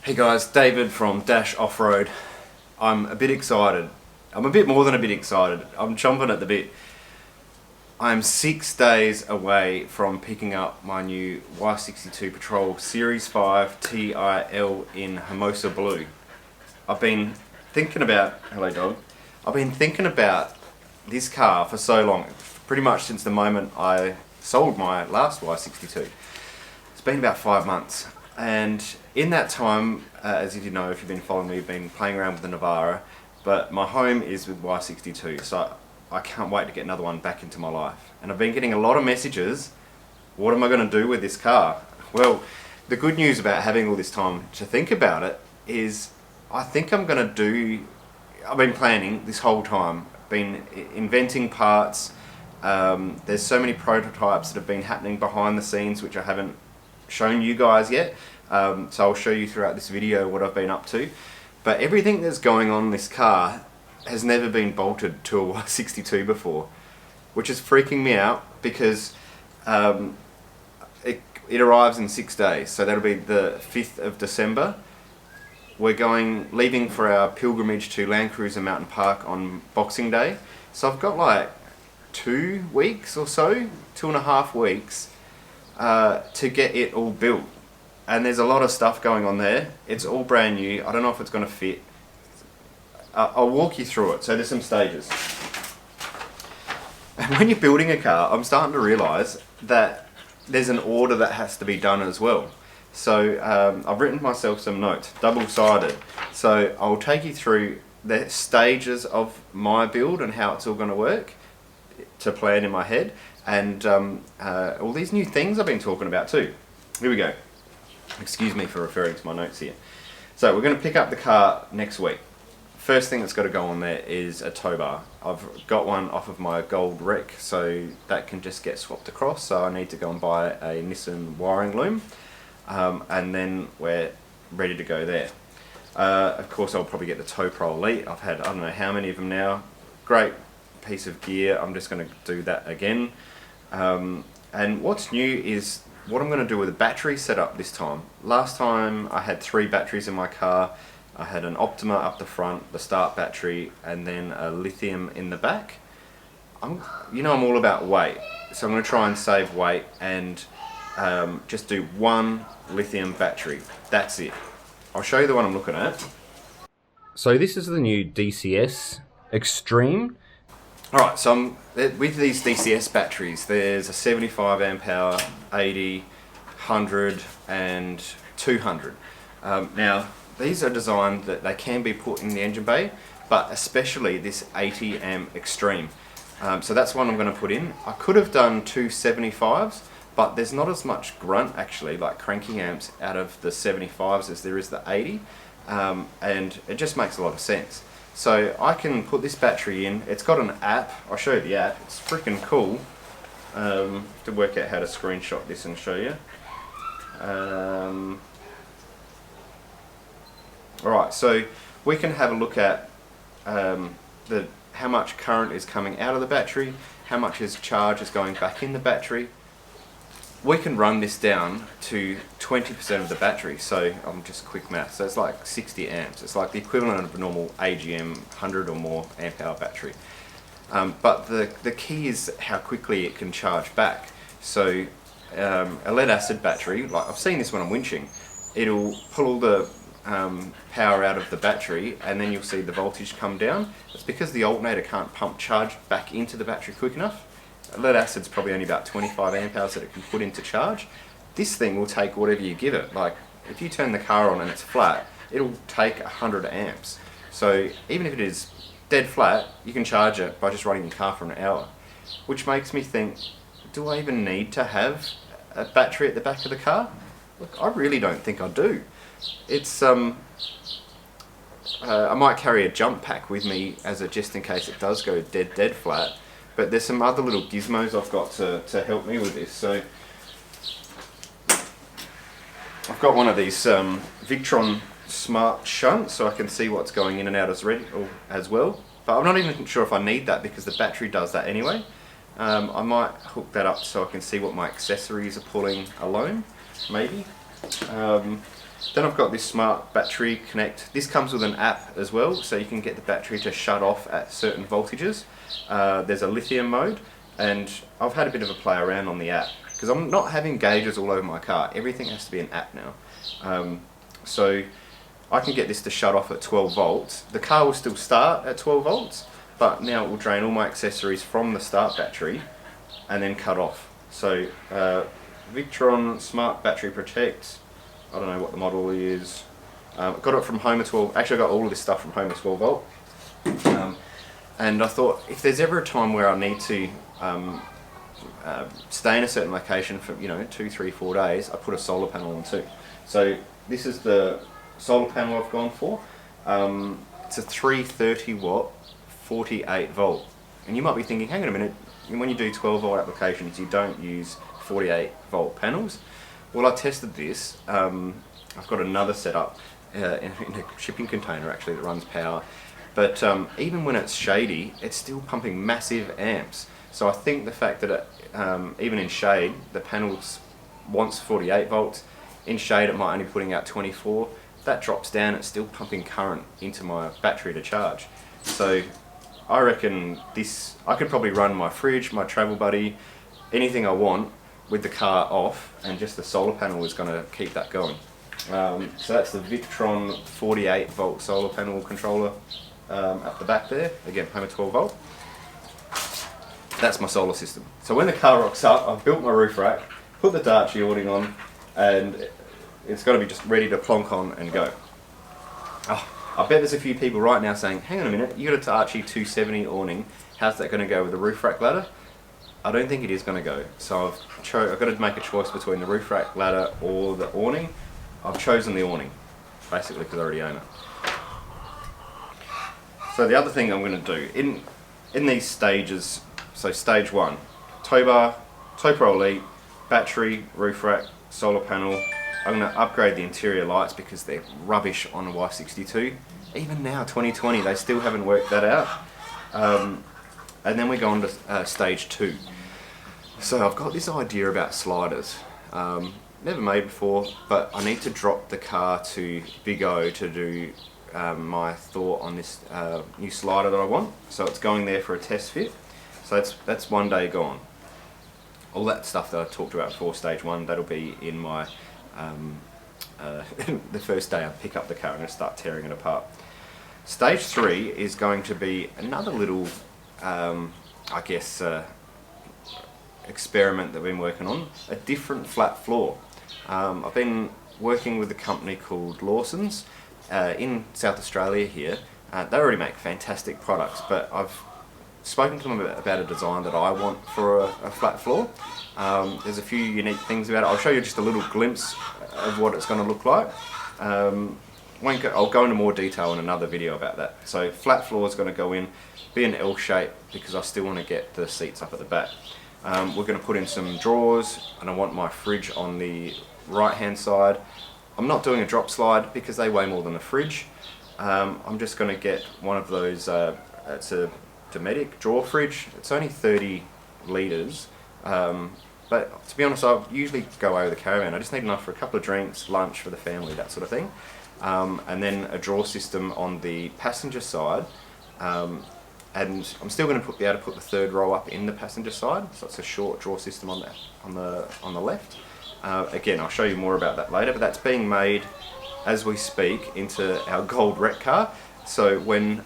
Hey guys, David from Dash Off-Road. I'm a bit excited. I'm a bit more than a bit excited. I'm chomping at the bit. I'm 6 days away from picking up my new Y62 Patrol Series 5 TIL in Hermosa Blue. I've been thinking about, hello dog, I've been thinking about this car for so long, pretty much since the moment I sold my last Y62. It's been about 5 months. And in that time, as you know, if you've been following me, you've been playing around with the Navara, but my home is with Y62, so I can't wait to get another one back into my life. And I've been getting a lot of messages, what am I going to do with this car? Well, the good news about having all this time to think about it is I think I'm going to do, I've been planning this whole time, been inventing parts. There's so many prototypes that have been happening behind the scenes which I haven't shown you guys yet, so I'll show you throughout this video what I've been up to. But everything that's going on in this car has never been bolted to a Y62 before, which is freaking me out because it arrives in 6 days, so that'll be the 5th of December. We're leaving for our pilgrimage to Land Cruiser Mountain Park on Boxing Day, so I've got like 2 weeks or so, 2.5 weeks to get it all built. And there's a lot of stuff going on there. It's all brand new. I don't know if it's going to fit. I'll walk you through it. So there's some stages. And when you're building a car, I'm starting to realise that there's an order that has to be done as well. So I've written myself some notes, double-sided. So I'll take you through the stages of my build and how it's all going to work to plan in my head. And all these new things I've been talking about too. Here we go. Excuse me for referring to my notes here. So we're going to pick up the car next week. First thing that's got to go on there is a tow bar. I've got one off of my gold wreck, so that can just get swapped across. So I need to go and buy a Nissan wiring loom, and then we're ready to go there. Of course, I'll probably get the Tow Pro Elite. I've had I don't know how many of them now. Great piece of gear. I'm just going to do that again. And what's new is what I'm going to do with the battery setup this time. Last time I had 3 batteries in my car. I had an Optima up the front, the start battery, and then a lithium in the back. I'm all about weight, so I'm going to try and save weight and just do 1 lithium battery. That's it. I'll show you the one I'm looking at. So this is the new DCS Extreme. Alright, so with these DCS batteries, there's a 75 amp hour, 80, 100 and 200. Now, these are designed that they can be put in the engine bay, but especially this 80 amp Extreme. So that's one I'm going to put in. I could have done 2 75s, but there's not as much grunt actually, like cranking amps out of the 75s as there is the 80, and it just makes a lot of sense. So I can put this battery in. It's got an app. I'll show you the app. It's freaking cool. To work out how to screenshot this and show you. Alright, so we can have a look at how much current is coming out of the battery, how much charge is going back in the battery. We can run this down to 20% of the battery, so I'm just quick math, so it's like 60 amps. It's like the equivalent of a normal AGM 100 or more amp hour battery. But the key is how quickly it can charge back. So a lead acid battery, like I've seen this when I'm winching, it'll pull all the power out of the battery and then you'll see the voltage come down. It's because the alternator can't pump charge back into the battery quick enough. Lead acid's probably only about 25 amp hours that it can put into charge. This thing will take whatever you give it. Like if you turn the car on and it's flat, it'll take 100 amps. So even if it is dead flat, you can charge it by just running the car for an hour. Which makes me think, do I even need to have a battery at the back of the car? Look, I really don't think I do. It's I might carry a jump pack with me just in case it does go dead flat. But there's some other little gizmos I've got to help me with this. So I've got one of these Victron Smart Shunts, so I can see what's going in and out as well. But I'm not even sure if I need that because the battery does that anyway. I might hook that up so I can see what my accessories are pulling alone, maybe. Then I've got this smart battery connect. This comes with an app as well, so you can get the battery to shut off at certain voltages. There's a lithium mode, and I've had a bit of a play around on the app because I'm not having gauges all over my car. Everything has to be an app now. So I can get this to shut off at 12 volts. The car will still start at 12 volts, but now it will drain all my accessories from the start battery and then cut off. So Victron Smart Battery Protect, I don't know what the model is. Got it from Homer 12, actually I got all of this stuff from Homer 12 volt. And I thought if there's ever a time where I need to stay in a certain location for 2, 3, 4 days, I put a solar panel on too. So this is the solar panel I've gone for. It's a 330 watt 48 volt, and you might be thinking, hang on a minute, when you do 12 volt applications you don't use 48 volt panels. Well, I tested this. I've got another setup in a shipping container actually that runs power, but even when it's shady it's still pumping massive amps. So I think the fact that even in shade the panels wants 48 volts, in shade it might only be putting out 24. That drops down, it's still pumping current into my battery to charge. So I reckon I could probably run my fridge, my travel buddy, anything I want with the car off, and just the solar panel is going to keep that going. So that's the Victron 48 volt solar panel controller at the back there, again Homer 12 volt. That's my solar system. So when the car rocks up, I've built my roof rack, put the Darchie awning on, and it's got to be just ready to plonk on and go. Oh, I bet there's a few people right now saying, hang on a minute, you got a Darchie 270 awning, how's that going to go with the roof rack ladder? I don't think it is going to go. So I've got to make a choice between the roof rack ladder or the awning. I've chosen the awning, basically because I already own it. So the other thing I'm going to do, in these stages, so stage 1, tow bar, tow pro elite, battery, roof rack, solar panel. I'm going to upgrade the interior lights because they're rubbish on a Y62. Even now, 2020, they still haven't worked that out. And then we go on to stage 2. So I've got this idea about sliders. Never made before, but I need to drop the car to Big O to do my thought on this new slider that I want. So it's going there for a test fit. So that's one day gone. All that stuff that I talked about before, stage 1, that'll be in my the first day I pick up the car and start tearing it apart. Stage 3 is going to be another little, I guess, experiment that we've been working on, a different flat floor. I've been working with a company called Lawson's in South Australia here. They already make fantastic products, but I've spoken to them about a design that I want for a flat floor. There's a few unique things about it. I'll show you just a little glimpse of what it's going to look like. I'll go into more detail in another video about that. So flat floor is going to go in, be an L shape because I still want to get the seats up at the back. We're going to put in some drawers, and I want my fridge on the right hand side. I'm not doing a drop slide because they weigh more than a fridge. I'm just going to get one of those, it's a Dometic drawer fridge. It's only 30 litres, but to be honest I usually go over the caravan. I just need enough for a couple of drinks, lunch for the family, that sort of thing. And then a drawer system on the passenger side, and I'm still going to be able to put the third row up in the passenger side, so it's a short drawer system on the left. Again, I'll show you more about that later, but that's being made as we speak into our gold wreck car. So when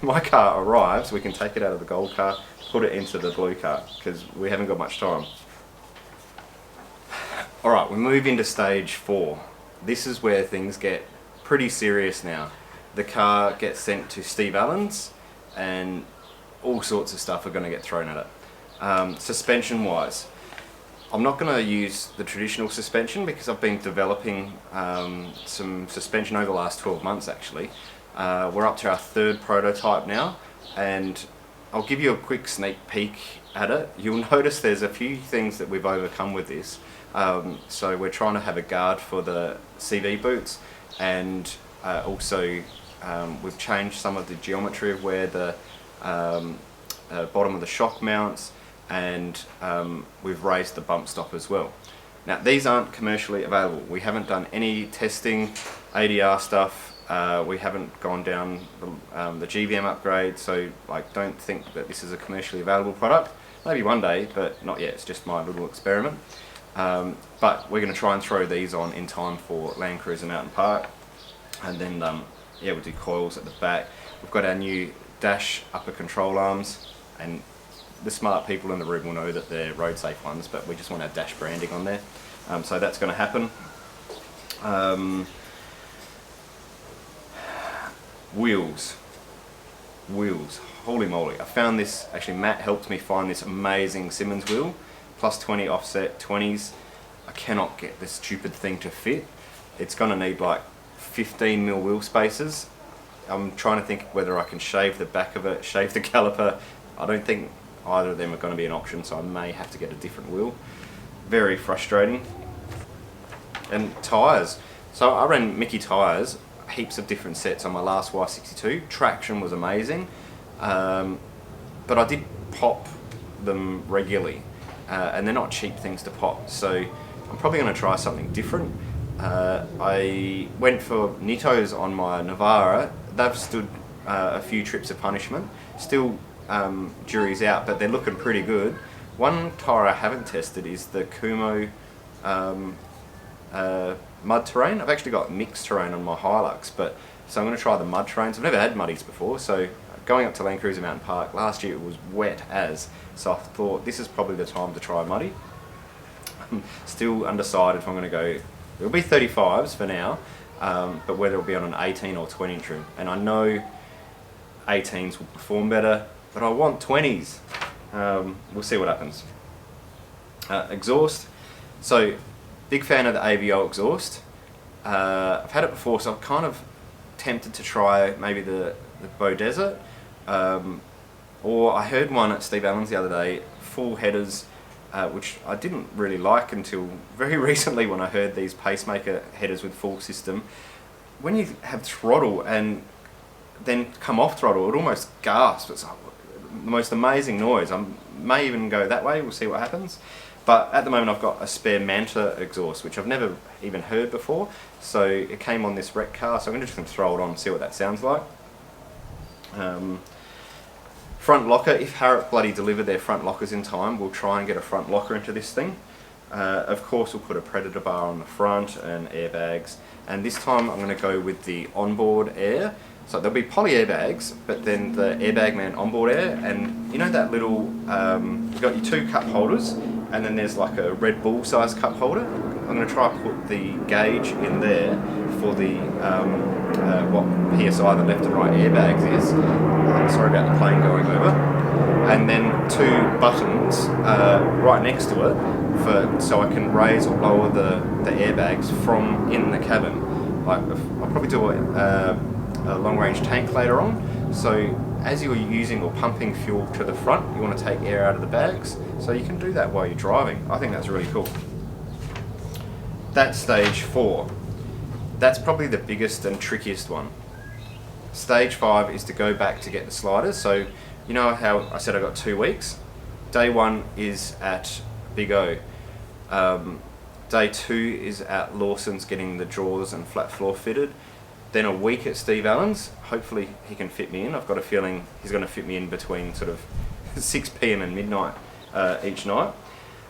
my car arrives, we can take it out of the gold car, put it into the blue car, because we haven't got much time. Alright, we move into stage 4. This is where things get pretty serious now. The car gets sent to Steve Allen's, and all sorts of stuff are going to get thrown at it. Suspension wise, I'm not going to use the traditional suspension because I've been developing some suspension over the last 12 months actually. We're up to our 3rd prototype now, and I'll give you a quick sneak peek at it. You'll notice there's a few things that we've overcome with this. So we're trying to have a guard for the CV boots, and also we've changed some of the geometry of where the bottom of the shock mounts, and we've raised the bump stop as well. Now these aren't commercially available. We haven't done any testing, ADR stuff. We haven't gone down the GVM upgrade, so like don't think that this is a commercially available product. Maybe one day, but not yet. It's just my little experiment. But we're going to try and throw these on in time for Land Cruiser Mountain Park, and then yeah, we'll do coils at the back. We've got our new dash upper control arms, and the smart people in the room will know that they're road safe ones, but we just want our dash branding on there. So that's going to happen. Wheels, holy moly. I found this, actually Matt helped me find this amazing Simmons wheel, plus 20 offset 20s. I cannot get this stupid thing to fit. It's going to need like 15mm wheel spaces. I'm trying to think whether I can shave the back of it, shave the caliper. I don't think either of them are going to be an option, so I may have to get a different wheel. Very frustrating. And tyres. So I ran Mickey tyres, heaps of different sets on my last Y62. Traction was amazing, but I did pop them regularly, and they're not cheap things to pop, so I'm probably going to try something different. I went for Nittos on my Navara. They've stood a few trips of punishment. Still jury's out, but they're looking pretty good. One tyre I haven't tested is the Kumo mud terrain. I've actually got mixed terrain on my Hilux, but so I'm going to try the mud terrains. I've never had muddies before, so going up to Land Cruiser Mountain Park last year it was wet as, so I thought this is probably the time to try a muddy. I'm still undecided if I'm going to go. It'll be 35s for now, but whether it'll be on an 18 or 20 inch rim. And I know 18s will perform better, but I want 20s. We'll see what happens. Exhaust. So, big fan of the AVO exhaust. I've had it before, so I'm kind of tempted to try maybe the Bow Desert. Or I heard one at Steve Allen's the other day, full headers, which I didn't really like until very recently when I heard these pacemaker headers with full system. When you have throttle and then come off throttle, it almost gasps. It's like the most amazing noise. I may even go that way, we'll see what happens. But at the moment I've got a spare Manta exhaust, which I've never even heard before. So it came on this wreck car, so I'm just going to throw it on and see what that sounds like. Front locker, if Harrop bloody deliver their front lockers in time, we'll try and get a front locker into this thing. Of course we'll put a Predator bar on the front and airbags, and this time I'm going to go with the onboard air. So there'll be poly airbags, but then the Airbag Man onboard air, and you know that little, you've got your two cup holders, and then there's like a Red Bull size cup holder. I'm going to try and put the gauge in there for the what PSI the left and right airbags is. Sorry about the plane going over. And then two buttons right next to it so I can raise or lower the airbags from in the cabin. Like I'll probably do a long range tank later on. So as you're using or pumping fuel to the front, you want to take air out of the bags. So you can do that while you're driving. I think that's really cool. That's stage 4. That's probably the biggest and trickiest one. Stage 5 is to go back to get the sliders. So you know how I said I got 2 weeks? Day 1 is at Big O. Day 2 is at Lawson's getting the drawers and flat floor fitted. Then a week at Steve Allen's. Hopefully he can fit me in. I've got a feeling he's going to fit me in between sort of 6 PM and midnight each night.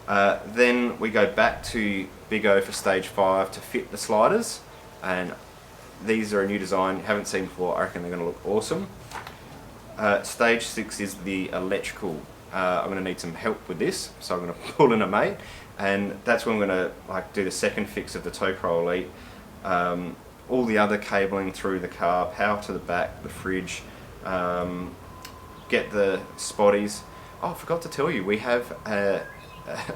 Then we go back to Big O for stage 5 to fit the sliders, and these are a new design you haven't seen before. I reckon they're going to look awesome. Stage 6 is the electrical. I'm going to need some help with this, so I'm going to pull in a mate, and that's when I'm going to do the second fix of the tow pro elite. All the other cabling through the car, power to the back, the fridge, get the spotties. Oh, I forgot to tell you, we have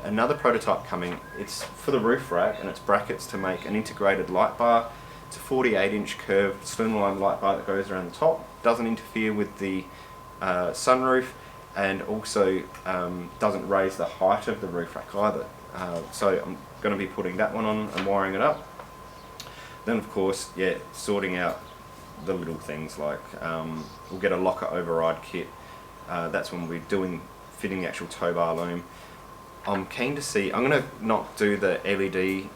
another prototype coming. It's for the roof rack, and it's brackets to make an integrated light bar. It's a 48-inch curved slimline light bar that goes around the top, doesn't interfere with the sunroof, and also doesn't raise the height of the roof rack either. So I'm going to be putting that one on and wiring it up. Then of course, yeah, sorting out the little things like we'll get a locker override kit. That's when we're fitting the actual tow bar loom. I'm keen to see, I'm going to not do the LED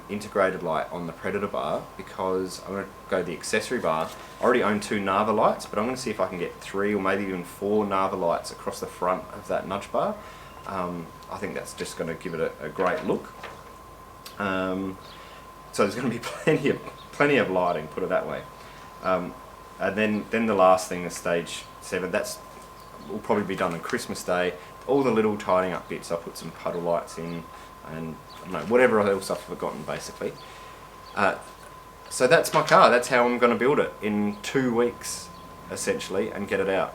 integrated light on the Predator bar because I'm going to go the accessory bar. I already own 2 Nava lights, but I'm going to see if I can get 3 or maybe even 4 Nava lights across the front of that nudge bar. I think that's just going to give it a great look. So there's going to be plenty of lighting, put it that way. And then the last thing is stage 7. Will probably be done on Christmas Day. All the little tidying up bits, I'll put some puddle lights in, and I don't know, whatever else I've forgotten basically. So that's my car. That's how I'm going to build it in 2 weeks essentially and get it out.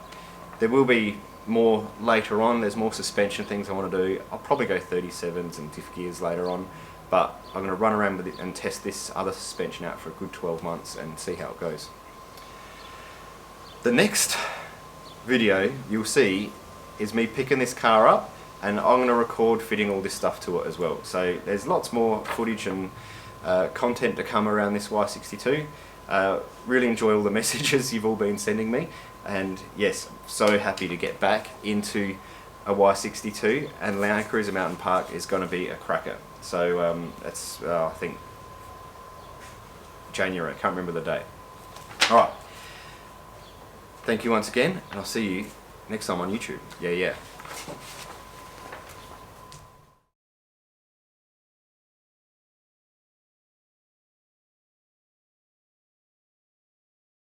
There will be more later on. There's more suspension things I want to do. I'll probably go 37s and diff gears later on, but I'm going to run around with it and test this other suspension out for a good 12 months and see how it goes. The next video you'll see is me picking this car up, and I'm going to record fitting all this stuff to it as well. So there's lots more footage and content to come around this Y62. Really enjoy all the messages you've all been sending me, and yes, so happy to get back into a Y62, and Land Cruiser Mountain Park is going to be a cracker. So that's I think January, I can't remember the date. Alright, thank you once again, and I'll see you next time on YouTube. Yeah.